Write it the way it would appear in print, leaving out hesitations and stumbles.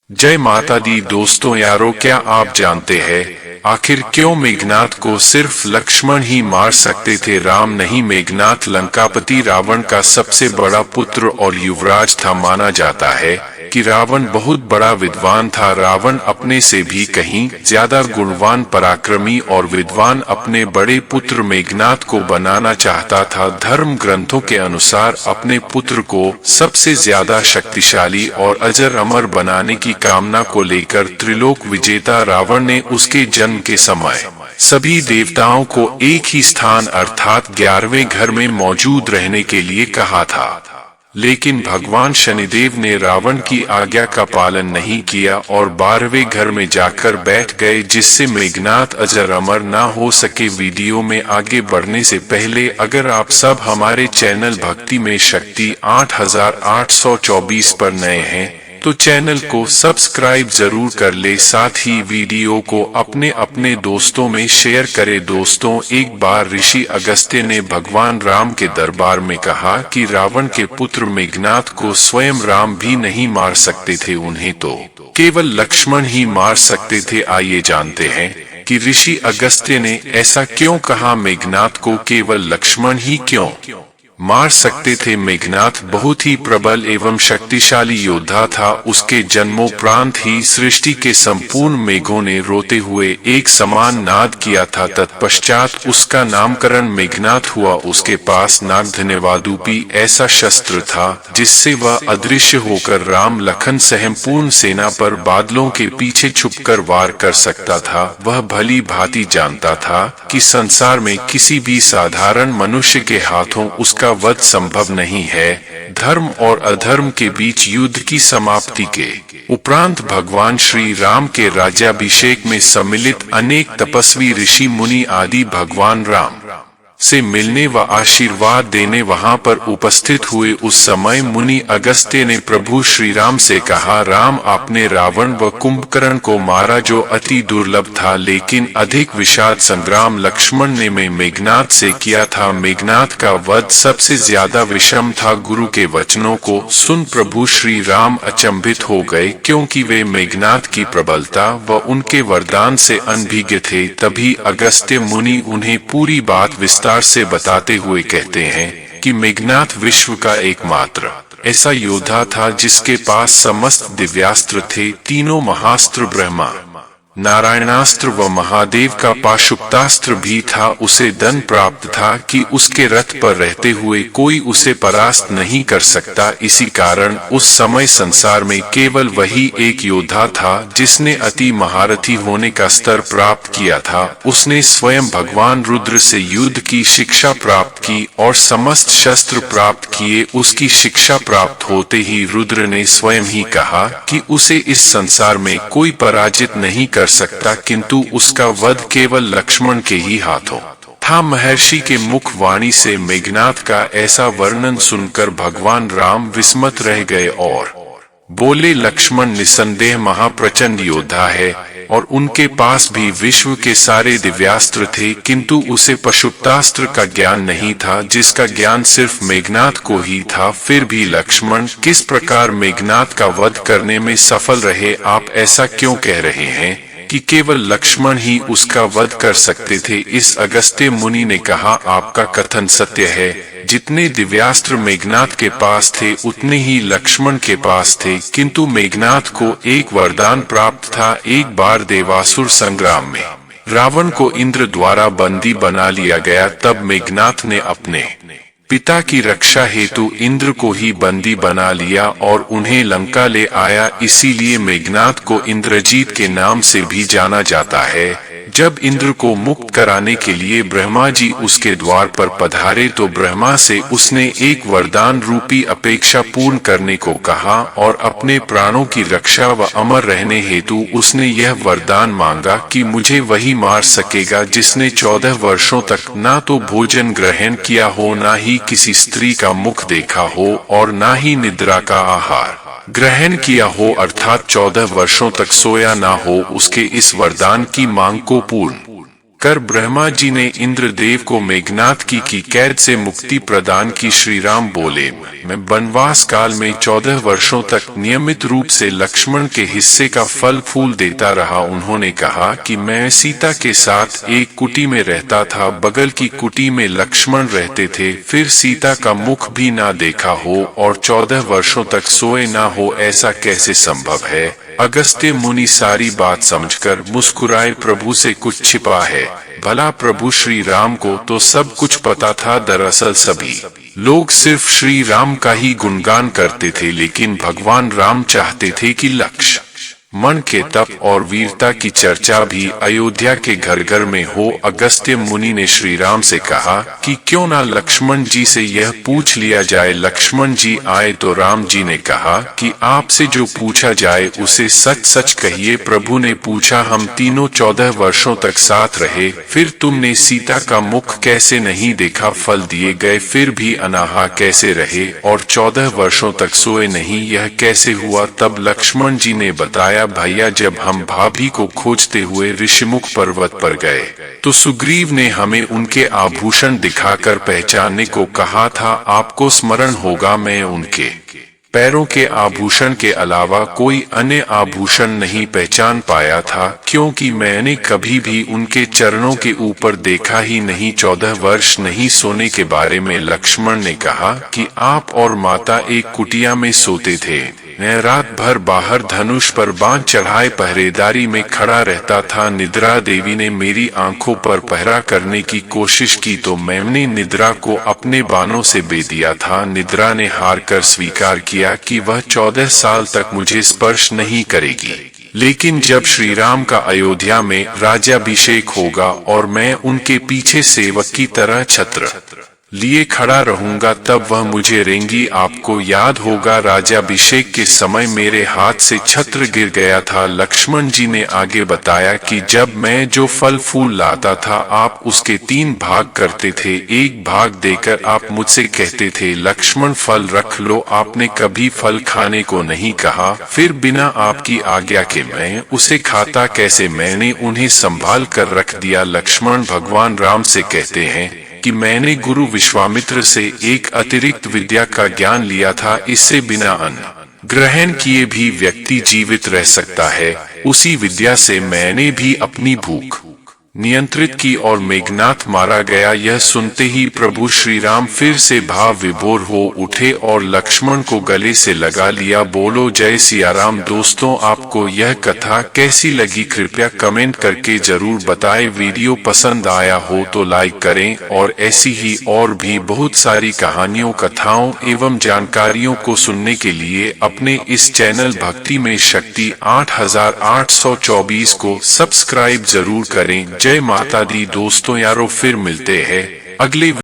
जय माता दी। दोस्तों यारों, क्या आप जानते हैं आखिर क्यों मेघनाथ को सिर्फ लक्ष्मण ही मार सकते थे, राम नहीं? मेघनाथ लंकापति रावण का सबसे बड़ा पुत्र और युवराज था। माना जाता है कि रावण बहुत बड़ा विद्वान था। रावण अपने से भी कहीं ज्यादा गुणवान, पराक्रमी और विद्वान अपने बड़े पुत्र मेघनाथ को बनाना चाहता था। धर्म ग्रंथों के अनुसार अपने पुत्र को सबसे ज्यादा शक्तिशाली और अजर अमर बनाने की कामना को लेकर त्रिलोक विजेता रावण ने उसके जन्म के समय सभी देवताओं को एक ही स्थान अर्थात 11वें घर में मौजूद रहने के लिए कहा था। लेकिन भगवान शनिदेव ने रावण की आज्ञा का पालन नहीं किया और 12वें घर में जाकर बैठ गए, जिससे मेघनाथ अजर अमर ना हो सके। वीडियो में आगे बढ़ने से पहले अगर आप सब हमारे चैनल भक्ति में शक्ति 8824 पर नए हैं तो चैनल को सब्सक्राइब जरूर कर ले, साथ ही वीडियो को अपने दोस्तों में शेयर करें। दोस्तों, एक बार ऋषि अगस्त्य ने भगवान राम के दरबार में कहा कि रावण के पुत्र मेघनाथ को स्वयं राम भी नहीं मार सकते थे, उन्हें तो केवल लक्ष्मण ही मार सकते थे। आइए जानते हैं कि ऋषि अगस्त्य ने ऐसा क्यों कहा, मेघनाथ को केवल लक्ष्मण ही क्यों मार सकते थे। मेघनाथ बहुत ही प्रबल एवं शक्तिशाली योद्धा था। उसके जन्मोपरांत ही सृष्टि के संपूर्ण मेघों ने रोते हुए एक समान नाद किया था। तत्पश्चात उसका नामकरण मेघनाथ हुआ। उसके पास नागधन्यवादूपी ऐसा शस्त्र था जिससे वह अदृश्य होकर राम लखन सहित पूर्ण सेना पर बादलों के पीछे छुपकर वार कर सकता था। वह भली भांति जानता था कि संसार में किसी भी साधारण मनुष्य के हाथों उसका वध संभव नहीं है। धर्म और अधर्म के बीच युद्ध की समाप्ति के उपरांत भगवान श्री राम के राज्याभिषेक में सम्मिलित अनेक तपस्वी, ऋषि, मुनि आदि भगवान राम से मिलने व आशीर्वाद देने वहां पर उपस्थित हुए। उस समय मुनि अगस्त्य ने प्रभु श्री राम से कहा, राम, आपने रावण व कुंभकर्ण को मारा जो अति दुर्लभ था, लेकिन अधिक विषाद संग्राम लक्ष्मण ने मेघनाथ से किया था। मेघनाथ का वध सबसे ज्यादा विषम था। गुरु के वचनों को सुन प्रभु श्री राम अचंभित हो गए, क्योंकि वे मेघनाथ की प्रबलता व उनके वरदान से अनभिज्ञ थे। तभी अगस्त्य मुनि उन्हें पूरी बात विस्तार से बताते हुए कहते हैं कि मेघनाथ विश्व का एकमात्र ऐसा योद्धा था जिसके पास समस्त दिव्यास्त्र थे। तीनों महास्त्र, ब्रह्मा, नारायणास्त्र व महादेव का पाशुपतास्त्र भी था। उसे धन प्राप्त था कि उसके रथ पर रहते हुए कोई उसे परास्त नहीं कर सकता। इसी कारण उस समय संसार में केवल वही एक योद्धा था जिसने अति महारथी होने का स्तर प्राप्त किया था। उसने स्वयं भगवान रुद्र से युद्ध की शिक्षा प्राप्त की और समस्त शस्त्र प्राप्त किए। उसकी शिक्षा प्राप्त होते ही रुद्र ने स्वयं ही कहा कि उसे इस संसार में कोई पराजित नहीं कर सकता, किंतु उसका वध केवल लक्ष्मण के ही हाथों था। महर्षि के मुख वाणी से मेघनाथ का ऐसा वर्णन सुनकर भगवान राम विस्मत रह गए और बोले, लक्ष्मण निसंदेह महाप्रचंड योद्धा है और उनके पास भी विश्व के सारे दिव्यास्त्र थे, किंतु उसे पशुपतास्त्र का ज्ञान नहीं था, जिसका ज्ञान सिर्फ मेघनाथ को ही था। फिर भी लक्ष्मण किस प्रकार मेघनाथ का वध करने में सफल रहे? आप ऐसा क्यों कह रहे हैं कि केवल लक्ष्मण ही उसका वध कर सकते थे? इस अगस्त्य मुनि ने कहा, आपका कथन सत्य है। जितने दिव्यास्त्र मेघनाथ के पास थे उतने ही लक्ष्मण के पास थे, किंतु मेघनाथ को एक वरदान प्राप्त था। एक बार देवासुर संग्राम में रावण को इंद्र द्वारा बंदी बना लिया गया। तब मेघनाथ ने अपने पिता की रक्षा हेतु इंद्र को ही बंदी बना लिया और उन्हें लंका ले आया। इसीलिए मेघनाथ को इंद्रजीत के नाम से भी जाना जाता है। जब इंद्र को मुक्त कराने के लिए ब्रह्मा जी उसके द्वार पर पधारे तो ब्रह्मा से उसने एक वरदान रूपी अपेक्षा पूर्ण करने को कहा और अपने प्राणों की रक्षा व अमर रहने हेतु उसने यह वरदान मांगा कि मुझे वही मार सकेगा जिसने 14 वर्षों तक ना तो भोजन ग्रहण किया हो, ना ही किसी स्त्री का मुख देखा हो और ना ही निद्रा का आहार ग्रहण किया हो, अर्थात 14 वर्षों तक सोया ना हो। उसके इस वरदान की मांग को पूर्ण कर ब्रह्मा जी ने इंद्रदेव को मेघनाथ की कैद से मुक्ति प्रदान की। श्री राम बोले, मैं वनवास काल में 14 वर्षों तक नियमित रूप से लक्ष्मण के हिस्से का फल फूल देता रहा। उन्होंने कहा कि मैं सीता के साथ एक कुटी में रहता था, बगल की कुटी में लक्ष्मण रहते थे, फिर सीता का मुख भी ना देखा हो और 14 वर्षों तक सोए ना हो, ऐसा कैसे संभव है। अगस्त्य मुनि सारी बात समझकर मुस्कुराए, प्रभु से कुछ छिपा है। भला प्रभु श्री राम को तो सब कुछ पता था। दरअसल सभी लोग सिर्फ श्री राम का ही गुणगान करते थे, लेकिन भगवान राम चाहते थे कि लक्ष्मण मन के तप और वीरता की चर्चा भी अयोध्या के घर घर में हो। अगस्त्य मुनि ने श्री राम से कहा कि क्यों ना लक्ष्मण जी से यह पूछ लिया जाए। लक्ष्मण जी आए तो राम जी ने कहा कि आपसे जो पूछा जाए उसे सच सच कहिए। प्रभु ने पूछा, हम तीनों 14 वर्षों तक साथ रहे, फिर तुमने सीता का मुख कैसे नहीं देखा? फल दिए गए फिर भी अनाहा कैसे रहे और 14 वर्षों तक सोए नहीं, यह कैसे हुआ? तब लक्ष्मण जी ने बताया, भैया जब हम भाभी को खोजते हुए ऋषिमुख पर्वत पर गए तो सुग्रीव ने हमें उनके आभूषण दिखाकर पहचानने को कहा था। आपको स्मरण होगा, मैं उनके पैरों के आभूषण के अलावा कोई अन्य आभूषण नहीं पहचान पाया था, क्योंकि मैंने कभी भी उनके चरणों के ऊपर देखा ही नहीं। 14 वर्ष नहीं सोने के बारे में लक्ष्मण ने कहा कि आप और माता एक कुटिया में सोते थे, मैं रात भर बाहर धनुष पर बाण चढ़ाए पहरेदारी में खड़ा रहता था। निद्रा देवी ने मेरी आंखों पर पहरा करने की कोशिश की तो मैंने निद्रा को अपने बाणों से बे दिया था। निद्रा ने हार कर स्वीकार किया कि वह 14 साल तक मुझे स्पर्श नहीं करेगी, लेकिन जब श्री राम का अयोध्या में राज्याभिषेक होगा और मैं उनके पीछे सेवक की तरह छत्र लिए खड़ा रहूंगा, तब वह मुझे रेंगी। आपको याद होगा, राज्याभिषेक के समय मेरे हाथ से छत्र गिर गया था। लक्ष्मण जी ने आगे बताया कि जब मैं जो फल फूल लाता था, आप उसके 3 भाग करते थे। एक भाग देकर आप मुझसे कहते थे, लक्ष्मण फल रख लो। आपने कभी फल खाने को नहीं कहा, फिर बिना आपकी आज्ञा के मैं उसे खाता कैसे? मैंने उन्हें संभाल कर रख दिया। लक्ष्मण भगवान राम से कहते हैं कि मैंने गुरु विश्वामित्र से एक अतिरिक्त विद्या का ज्ञान लिया था, इससे बिना अन्न ग्रहण किए भी व्यक्ति जीवित रह सकता है। उसी विद्या से मैंने भी अपनी भूख नियंत्रित की और मेघनाथ मारा गया। यह सुनते ही प्रभु श्री राम फिर से भाव विभोर हो उठे और लक्ष्मण को गले से लगा लिया। बोलो जय सिया राम। दोस्तों, आपको यह कथा कैसी लगी कृपया कमेंट करके जरूर बताएं। वीडियो पसंद आया हो तो लाइक करें और ऐसी ही और भी बहुत सारी कहानियों, कथाओं एवं जानकारियों को सुनने के लिए अपने इस चैनल भक्ति में शक्ति 8824 को सब्सक्राइब जरूर करें। जय माता दी। दोस्तों यारों, फिर मिलते हैं अगले